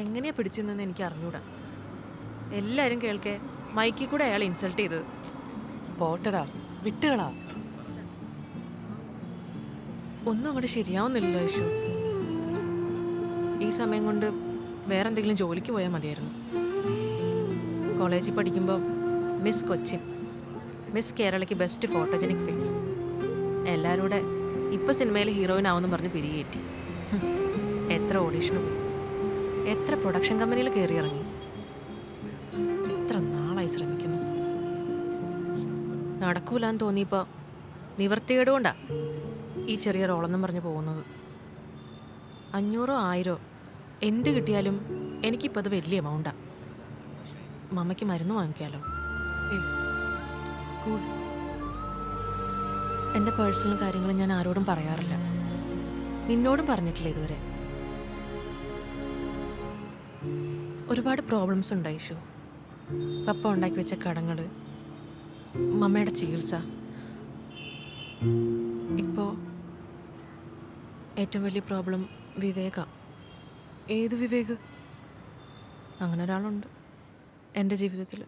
എങ്ങനെയാ പിടിച്ചെന്ന് എനിക്ക് അറിഞ്ഞൂടാ. എല്ലാരും കേൾക്കെ മൈക്കിൽ കൂടെ അയാൾ ഇൻസൾട്ട് ചെയ്തത്. പോട്ടടാ, വിട്ടുകളാ. ഒന്നും അങ്ങോട്ട് ശരിയാവുന്നില്ലല്ലോ യേശു. ഈ സമയം കൊണ്ട് വേറെ എന്തെങ്കിലും ജോലിക്ക് പോയാൽ മതിയായിരുന്നു. കോളേജിൽ പഠിക്കുമ്പോൾ മിസ് കൊച്ചിൻ, മിസ് കേരളയ്ക്ക് ബെസ്റ്റ് ഫോട്ടോജനിക് ഫേസ്, എല്ലാവരും കൂടെ ഇപ്പം സിനിമയിൽ ഹീറോയിൻ ആവുമെന്ന് പറഞ്ഞ് പിരികേറ്റി. എത്ര ഓഡീഷന് പോയി, എത്ര പ്രൊഡക്ഷൻ കമ്പനിയിൽ കയറി ഇറങ്ങി. എത്ര നാളായി ശ്രമിക്കുന്നു. നടക്കൂലെന്ന് തോന്നിയപ്പോൾ നിവർത്തികേട് കൊണ്ടാ ഈ ചെറിയ റോളെന്നും പറഞ്ഞ് പോകുന്നത്. 500 1000 എന്ത് കിട്ടിയാലും എനിക്കിപ്പോൾ അത് വലിയ എമൗണ്ടാണ്. മമ്മയ്ക്ക് മരുന്ന് വാങ്ങിക്കാമല്ലോ. കൂൾ. എൻ്റെ പേഴ്സണൽ കാര്യങ്ങൾ ഞാൻ ആരോടും പറയാറില്ല. നിന്നോടും പറഞ്ഞിട്ടില്ല ഇതുവരെ. ഒരുപാട് പ്രോബ്ലംസ് ഉണ്ട് ഐഷു. പപ്പ ഉണ്ടാക്കി വെച്ച കടങ്ങൾ, മമ്മയുടെ ചികിത്സ, ഇപ്പോൾ ഏറ്റവും വലിയ പ്രോബ്ലം വിവേക. ഏത് വിവേക്? അങ്ങനെ ഒരാളുണ്ട് എൻ്റെ ജീവിതത്തിൽ.